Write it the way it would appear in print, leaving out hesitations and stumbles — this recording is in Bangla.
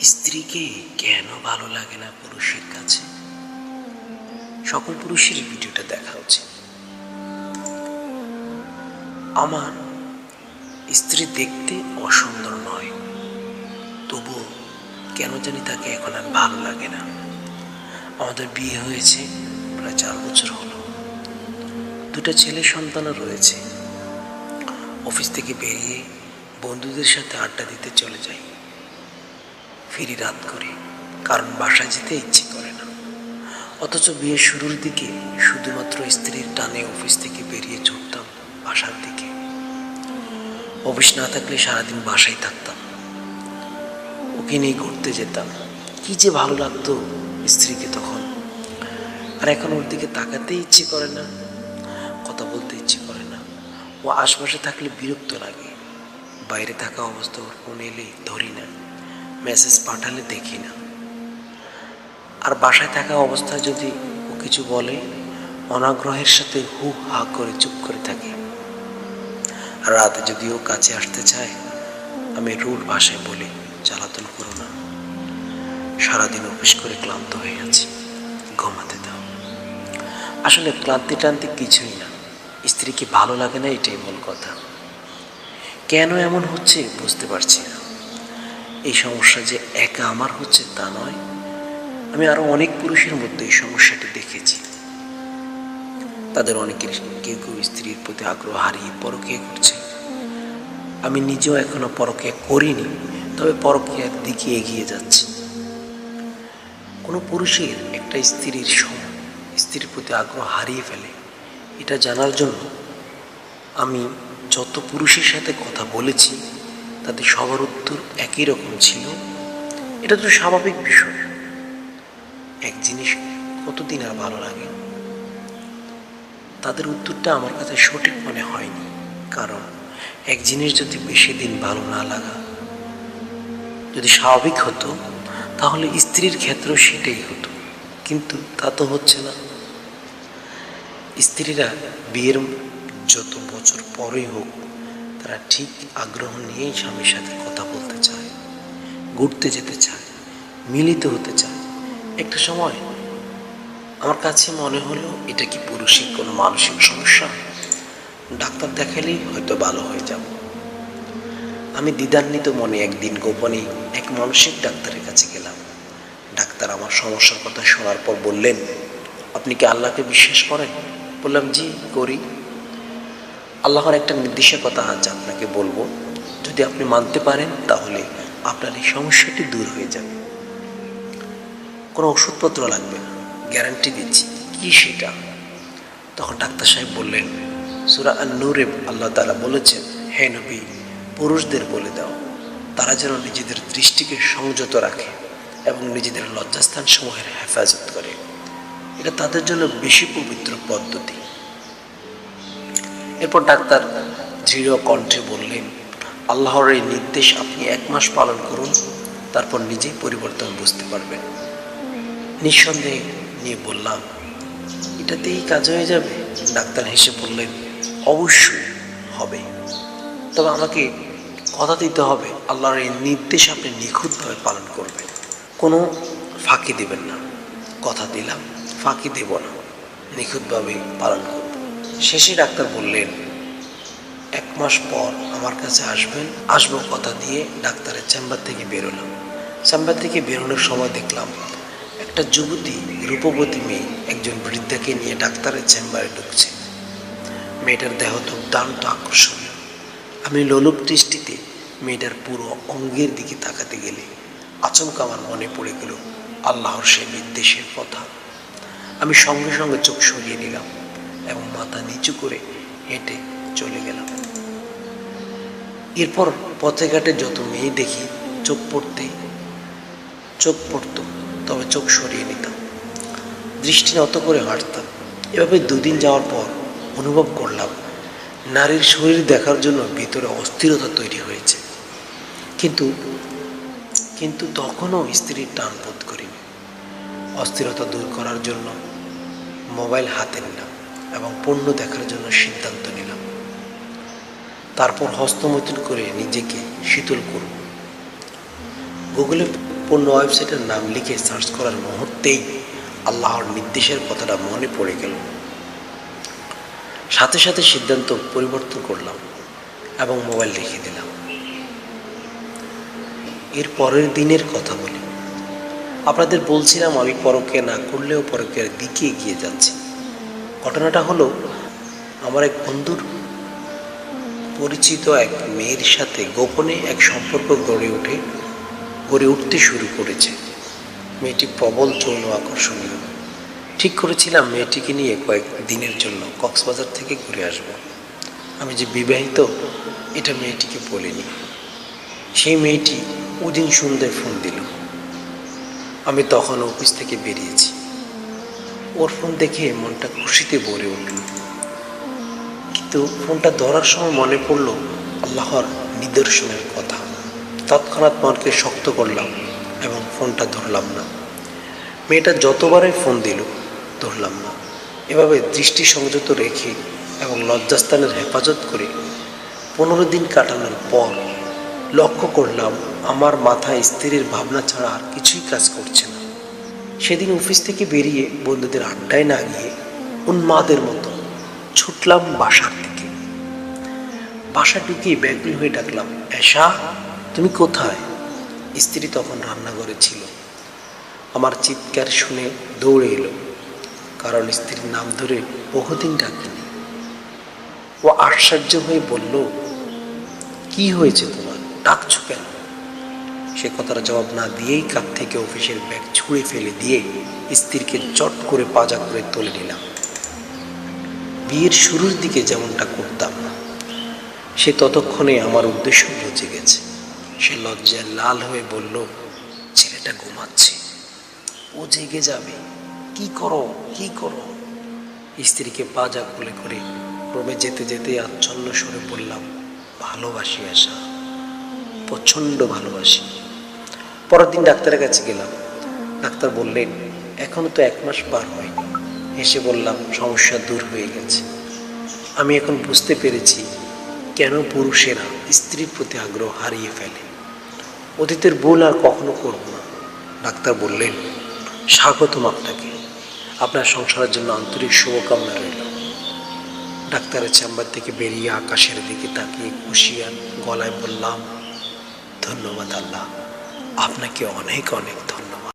স্ত্রীকে কেন ভালো লাগে না পুরুষের কাছে? সকল পুরুষের ভিডিওটা দেখা উচিত। আমার স্ত্রী দেখতে অসুন্দর নয়, তবুও কেন জানি তাকে এখন আর ভালো লাগে না। আমাদের বিয়ে হয়েছে প্রায় 4 বছর হলো, 2টা ছেলে সন্তানও রয়েছে। অফিস থেকে বেরিয়ে বন্ধুদের সাথে আড্ডা দিতে চলে যাই, ফিরি রাত করে, কারণ বাসায় যেতে ইচ্ছে করে না। অথচ বিয়ের শুরুর দিকে শুধুমাত্র স্ত্রীর টানে অফিস থেকে বেরিয়ে ছুটতাম বাসার দিকে। অফিস না থাকলে সারাদিন বাসায় থাকতাম, ওকে নিয়ে ঘুরতে যেতাম। কি যে ভালো লাগতো স্ত্রীকে তখন। আর এখন ওর দিকে তাকাতে ইচ্ছে করে না, কথা বলতে ইচ্ছে করে না। ও আশপাশে থাকলে বিরক্ত লাগে। বাইরে থাকা অবস্থা ওর ফোন এলে ধরি না, মেসেজ পাঠালে দেখি না। আর বাসায় থাকা অবস্থায় যদি ও কিছু বলে, অনাগ্রহের সাথে হু হা করে চুপ করে থাকি। আর রাতে যদি ও কাছে আসতে চায়, আমি রুড ভাষায় বলি, জ্বালাতন করো না, সারাদিন অফিস করে ক্লান্ত হয়ে আছি, ঘুমাতে দাও। আসলে ক্লান্তি টান্তি কিছুই না, স্ত্রীকে ভালো লাগে না, এটাই মূল কথা। কেন এমন হচ্ছে বুঝতে পারছি না। এই সমস্যা যে একা আমার হচ্ছে তা নয়, আমি আরো অনেক পুরুষের মধ্যে এই সমস্যাটি দেখেছি। তাদের অনেকের কেউ কেউ স্ত্রীর প্রতি আগ্রহ হারিয়ে পরকীয়া করছে। আমি নিজেও এখনো পরকীয়া করিনি, তবে পরকীয়ার দিকে এগিয়ে যাচ্ছি। কোনো পুরুষের একটা স্ত্রীর প্রতি আগ্রহ হারিয়ে ফেলে, এটা জানার জন্য আমি যত পুরুষের সাথে কথা বলেছি, তাদের সবার উত্তর একই রকম ছিল, এটা তো স্বাভাবিক বিষয়। এক জিনিস কতদিন আর ভালো লাগে? তাদের উত্তরটা আমার কাছে সঠিক মনে হয়নি, কারণ এক জিনিস যদি বেশি দিন ভালো না লাগা যদি স্বাভাবিক হতো, তাহলে স্ত্রীর ক্ষেত্রেও সেটাই হতো, কিন্তু তা তো হচ্ছে না। স্ত্রীরা বিয়ের যত বছর পরেই হোক, তারা ঠিক আগ্রহ নিয়েই স্বামীর সাথে কথা বলতে চায়, ঘুরতে যেতে চায়, মিলিত হতে চায়। একটা সময় আমার কাছে মনে হলো, এটা কি পুরুষের কোনো মানসিক সমস্যা? ডাক্তার দেখালেই হয়তো ভালো হয়ে যাব। আমি দ্বিধান্বিত মনে একদিন গোপনে এক মানসিক ডাক্তারের কাছে গেলাম। ডাক্তার আমার সমস্যার কথা শোনার পর বললেন, আপনি কি আল্লাহকে বিশ্বাস করেন? বললাম, জি করি। আল্লাহর একটা নির্দিষ্ট কথা আজ আপনাকে বলবো, যদি আপনি মানতে পারেন তাহলে আপনার এই সমস্যাটি দূর হয়ে যাবে। কোনো ওষুধপত্র লাগবে না, গ্যারান্টি দিচ্ছি। কি সেটা? তখন ডাক্তার সাহেব বললেন, সূরা আন-নূরে আল্লাহ তাআলা বলেছেন, হে নবী, পুরুষদের বলে দাও তারা যেন নিজেদের দৃষ্টিকে সংযত রাখে এবং নিজেদের লজ্জাস্থান সমূহের হেফাজত করে। এটা তাদের জন্য বেশি পবিত্র পদ্ধতি। এরপর ডাক্তার দৃঢ় কণ্ঠে বললেন, আল্লাহর এই নির্দেশ আপনি 1 মাস পালন করুন, তারপর নিজেই পরিবর্তন বুঝতে পারবেন। নিঃসন্দেহে নিয়ে বললাম, এটাতেই কাজ হয়ে যাবে? ডাক্তার হেসে বললেন, অবশ্যই হবে, তবে আমাকে কথা দিতে হবে আল্লাহর এই নির্দেশ আপনি নিখুঁতভাবে পালন করবেন, কোনো ফাঁকি দেবেন না। কথা দিলাম, ফাঁকি দেব না, নিখুঁতভাবে পালন করব। শেষে ডাক্তার বললেন, 1 মাস পর আমার কাছে আসবো কথা দিয়ে ডাক্তারের চেম্বার থেকে বেরোলাম। চেম্বার থেকে বেরোনোর সময় দেখলাম একটা যুবতী রূপবতী মেয়ে একজন বৃদ্ধাকে নিয়ে ডাক্তারের চেম্বারে ঢুকছে। মেয়েটার দেহ দুর্দান্ত আকর্ষণীয়। আমি লোলুপ দৃষ্টিতে মেয়েটার পুরো অঙ্গের দিকে তাকাতে গেলে আচমকা আমার মনে পড়ে গেল আল্লাহর সেই নির্দেশের কথা। আমি সঙ্গে সঙ্গে চোখ সরিয়ে নিলাম এবং মাথা নিচু করে হেঁটে চলে গেলাম। এরপর পথে ঘাটে যত মেয়ে দেখি চোখ পড়তো, তবে চোখ সরিয়ে নিতাম, দৃষ্টি নত করে হাঁটতাম। এভাবে 2 দিন যাওয়ার পর অনুভব করলাম নারীর শরীর দেখার জন্য ভিতরে অস্থিরতা তৈরি হয়েছে। কিন্তু তখনও স্ত্রীর টান বোধ করিনি। অস্থিরতা দূর করার জন্য মোবাইল হাতে নিলাম এবং পণ্য দেখার জন্য সিদ্ধান্ত নিলাম। তারপর হস্তমৈথুন করে নিজেকে শীতল করব। গুগলে পূর্ণ ওয়েবসাইটের নাম লিখে সার্চ করার মুহূর্তেই আল্লাহর নির্দেশের কথাটা মনে পড়ে গেল। সাথে সাথে সিদ্ধান্ত পরিবর্তন করলাম এবং মোবাইল রেখে দিলাম। এর পরের দিনের কথা বলি। আপনাদের বলছিলাম আমি পরকে না করলেও পরকের দিকে এগিয়ে যাচ্ছি। ঘটনাটা হলো, আমার এক বন্ধুর পরিচিত এক মেয়ের সাথে গোপনে এক সম্পর্ক গড়ে উঠতে শুরু করেছে। মেয়েটি প্রবল যৌন আকর্ষণীয়। ঠিক করেছিলাম মেয়েটিকে নিয়ে কয়েক দিনের জন্য কক্সবাজার থেকে ঘুরে আসব। আমি যে বিবাহিত এটা মেয়েটিকে বলিনি। সেই মেয়েটি ওদিন সন্ধ্যায় ফোন দিল। আমি তখন অফিস থেকে বেরিয়েছি। ওর ফোন দেখে মনটা খুশিতে ভরে উঠল, কিন্তু ফোনটা ধরার সময় মনে পড়ল আল্লাহর নিদর্শনের কথা। তৎক্ষণাৎ মনকে শক্ত করলাম এবং ফোনটা ধরলাম না। মেয়েটা যতবারই ফোন দিল ধরলাম না। এভাবে দৃষ্টি সংযত রেখে এবং লজ্জাস্থানের হেফাজত করে 15 দিন কাটানোর পর লক্ষ্য করলাম আমার মাথায় স্ত্রীর ভাবনা ছাড়া আর কিছুই কাজ করছে না। সেদিন অফিস থেকে বেরিয়ে বন্ধুদের আড্ডায় না গিয়ে উন্মাদের মতো ছুটলাম বাসার দিকে। বাসা ঢুকিয়ে ব্যাকুল হয়ে ডাকলাম, এশা তুমি কোথায়? স্ত্রী তখন রান্নাঘরে ছিল। আমার চিৎকার শুনে দৌড়ে এলো, কারণ স্ত্রীর নাম ধরে বহুদিন ডাকিনি। ও আশ্চর্য হয়ে বলল, কি হয়েছে তোমার, ডাকছো কেন? সে কথার জবাব না দিয়েই কাঁধ থেকে অফিসের ব্যাগ ছুঁড়ে ফেলে দিয়ে স্ত্রীকে চট করে পাজা করে তুলে নিলাম। বিয়ের শুরুর দিকে যেমনটা করতাম না, সে ততক্ষণে আমার উদ্দেশ্য বুঝে গেছে। সে লজ্জায় লাল হয়ে বলল, ছেলেটা ঘুমাচ্ছে, ও জেগে যাবে, কি করো কি করো? স্ত্রীকে পাজা কোলে করে রুমে যেতে যেতে আচ্ছন্ন সুরে বললাম, ভালোবাসি আশা, প্রচণ্ড ভালোবাসি। পরের দিন ডাক্তারের কাছে গেলাম। ডাক্তার বললেন, এখনো তো 1 মাস পার হয়নি। হেসে বললাম, সমস্যা দূর হয়ে গেছে। আমি এখন বুঝতে পেরেছি কেন পুরুষেরা স্ত্রীর প্রতি আগ্রহ হারিয়ে ফেলে। অতীতের ভুল আর কখনো করব না। ডাক্তার বললেন, স্বাগতম আপনাকে, আপনার সংসারের জন্য আন্তরিক শুভকামনা রইল। ডাক্তারের চেম্বার থেকে বেরিয়ে আকাশের দিকে তাকিয়ে খুশিয়ান গলায় বললাম, ধন্যবাদ আল্লাহ, আপনাকে অনেক অনেক ধন্যবাদ।